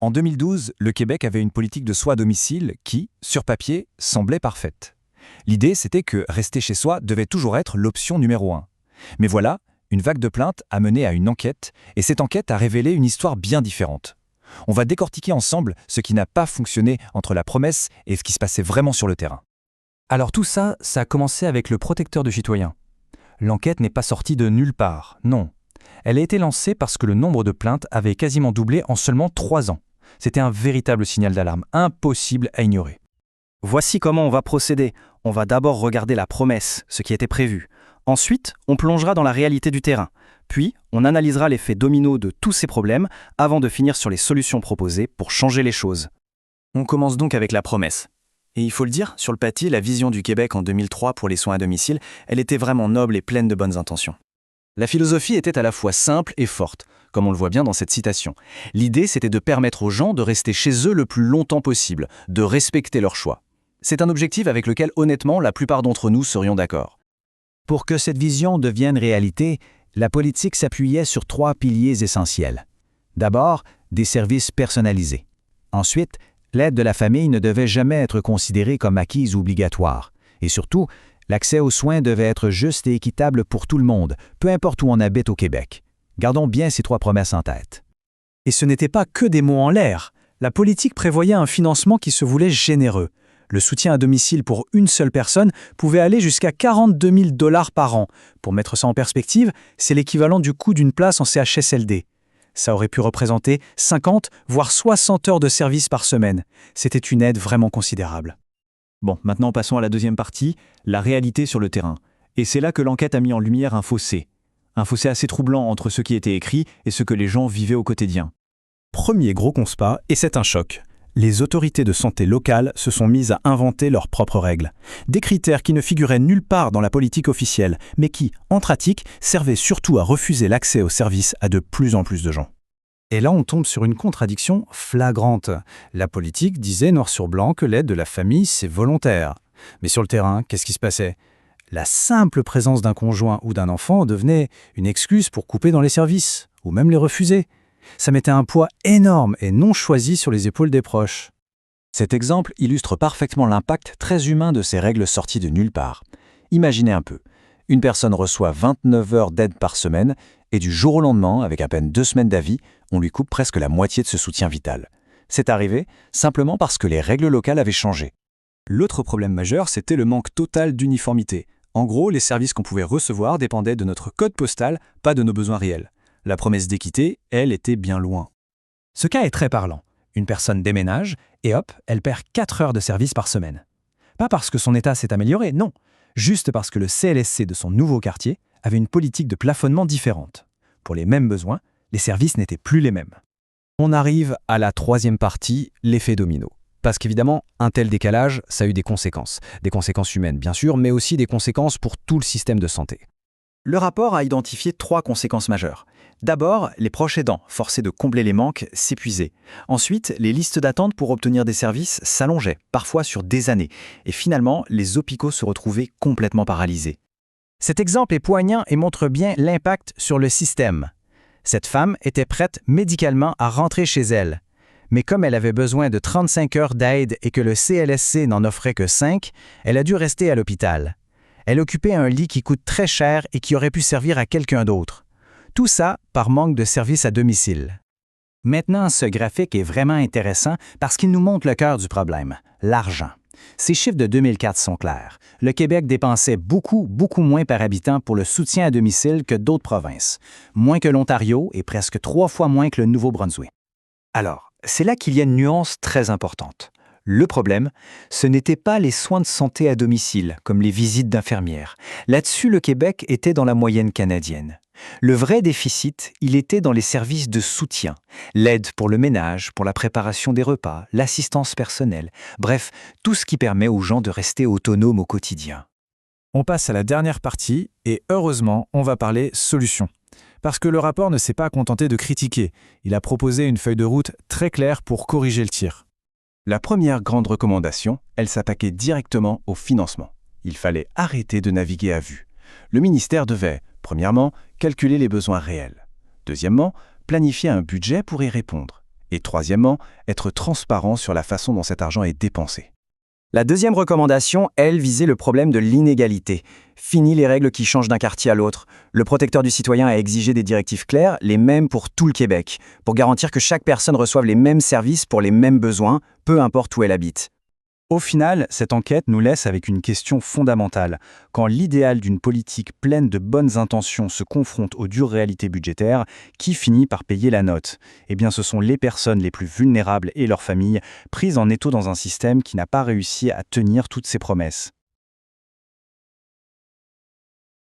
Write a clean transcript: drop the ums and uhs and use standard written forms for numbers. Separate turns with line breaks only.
En 2012, le Québec avait une politique de soins à domicile qui, sur papier, semblait parfaite. L'idée, c'était que rester chez soi devait toujours être l'option numéro 1. Mais voilà, une vague de plaintes a mené à une enquête, et cette enquête a révélé une histoire bien différente. On va décortiquer ensemble ce qui n'a pas fonctionné entre la promesse et ce qui se passait vraiment sur le terrain.
Alors tout ça, ça a commencé avec le protecteur de citoyens. L'enquête n'est pas sortie de nulle part, non. Elle a été lancée parce que le nombre de plaintes avait quasiment doublé en seulement 3 ans. C'était un véritable signal d'alarme, impossible à ignorer.
Voici comment on va procéder. On va d'abord regarder la promesse, ce qui était prévu. Ensuite, on plongera dans la réalité du terrain. Puis, on analysera l'effet domino de tous ces problèmes avant de finir sur les solutions proposées pour changer les choses. On commence donc avec la promesse. Et il faut le dire, sur le papier, la vision du Québec en 2003 pour les soins à domicile, elle était vraiment noble et pleine de bonnes intentions. La philosophie était à la fois simple et forte, comme on le voit bien dans cette citation. L'idée, c'était de permettre aux gens de rester chez eux le plus longtemps possible, de respecter leur choix. C'est un objectif avec lequel, honnêtement, la plupart d'entre nous serions d'accord.
Pour que cette vision devienne réalité, la politique s'appuyait sur 3 piliers essentiels. D'abord, des services personnalisés. Ensuite, l'aide de la famille ne devait jamais être considérée comme acquise ou obligatoire. Et surtout, l'accès aux soins devait être juste et équitable pour tout le monde, peu importe où on habite au Québec. Gardons bien ces 3 promesses en tête.
Et ce n'était pas que des mots en l'air. La politique prévoyait un financement qui se voulait généreux. Le soutien à domicile pour une seule personne pouvait aller jusqu'à 42 000 $ par an. Pour mettre ça en perspective, c'est l'équivalent du coût d'une place en CHSLD. Ça aurait pu représenter 50, voire 60 heures de service par semaine. C'était une aide vraiment considérable.
Bon, maintenant passons à la deuxième partie, la réalité sur le terrain. Et c'est là que l'enquête a mis en lumière un fossé. Un fossé assez troublant entre ce qui était écrit et ce que les gens vivaient au quotidien.
Premier gros constat, et c'est un choc. Les autorités de santé locales se sont mises à inventer leurs propres règles. Des critères qui ne figuraient nulle part dans la politique officielle, mais qui, en pratique, servaient surtout à refuser l'accès aux services à de plus en plus de gens.
Et là, on tombe sur une contradiction flagrante. La politique disait noir sur blanc que l'aide de la famille, c'est volontaire. Mais sur le terrain, qu'est-ce qui se passait ? La simple présence d'un conjoint ou d'un enfant devenait une excuse pour couper dans les services, ou même les refuser. Ça mettait un poids énorme et non choisi sur les épaules des proches.
Cet exemple illustre parfaitement l'impact très humain de ces règles sorties de nulle part. Imaginez un peu, une personne reçoit 29 heures d'aide par semaine et du jour au lendemain, avec à peine 2 semaines d'avis, on lui coupe presque la moitié de ce soutien vital. C'est arrivé simplement parce que les règles locales avaient changé.
L'autre problème majeur, c'était le manque total d'uniformité. En gros, les services qu'on pouvait recevoir dépendaient de notre code postal, pas de nos besoins réels. La promesse d'équité, elle, était bien loin.
Ce cas est très parlant. Une personne déménage et hop, elle perd 4 heures de service par semaine. Pas parce que son état s'est amélioré, non. Juste parce que le CLSC de son nouveau quartier avait une politique de plafonnement différente. Pour les mêmes besoins, les services n'étaient plus les mêmes.
On arrive à la 3e partie, l'effet domino. Parce qu'évidemment, un tel décalage, ça a eu des conséquences. Des conséquences humaines, bien sûr, mais aussi des conséquences pour tout le système de santé. Le rapport a identifié 3 conséquences majeures. D'abord, les proches aidants, forcés de combler les manques, s'épuisaient. Ensuite, les listes d'attente pour obtenir des services s'allongeaient, parfois sur des années. Et finalement, les hôpitaux se retrouvaient complètement paralysés.
Cet exemple est poignant et montre bien l'impact sur le système. Cette femme était prête médicalement à rentrer chez elle. Mais comme elle avait besoin de 35 heures d'aide et que le CLSC n'en offrait que 5, elle a dû rester à l'hôpital. Elle occupait un lit qui coûte très cher et qui aurait pu servir à quelqu'un d'autre. Tout ça par manque de services à domicile. Maintenant, ce graphique est vraiment intéressant parce qu'il nous montre le cœur du problème, l'argent. Ces chiffres de 2004 sont clairs. Le Québec dépensait beaucoup moins par habitant pour le soutien à domicile que d'autres provinces. Moins que l'Ontario et presque 3 fois moins que le Nouveau-Brunswick.
Alors, c'est là qu'il y a une nuance très importante. Le problème, ce n'était pas les soins de santé à domicile, comme les visites d'infirmières. Là-dessus, le Québec était dans la moyenne canadienne. Le vrai déficit, il était dans les services de soutien, l'aide pour le ménage, pour la préparation des repas, l'assistance personnelle, bref, tout ce qui permet aux gens de rester autonomes au quotidien.
On passe à la dernière partie et heureusement, on va parler solutions. Parce que le rapport ne s'est pas contenté de critiquer, il a proposé une feuille de route très claire pour corriger le tir.
La première grande recommandation, elle s'attaquait directement au financement. Il fallait arrêter de naviguer à vue. Le ministère devait, premièrement, calculer les besoins réels. Deuxièmement, planifier un budget pour y répondre. Et troisièmement, être transparent sur la façon dont cet argent est dépensé.
La deuxième recommandation, elle, visait le problème de l'inégalité. Fini les règles qui changent d'un quartier à l'autre. Le protecteur du citoyen a exigé des directives claires, les mêmes pour tout le Québec, pour garantir que chaque personne reçoive les mêmes services pour les mêmes besoins, peu importe où elle habite.
Au final, cette enquête nous laisse avec une question fondamentale. Quand l'idéal d'une politique pleine de bonnes intentions se confronte aux dures réalités budgétaires, qui finit par payer la note? Eh bien, ce sont les personnes les plus vulnérables et leurs familles, prises en étau dans un système qui n'a pas réussi à tenir toutes ses promesses.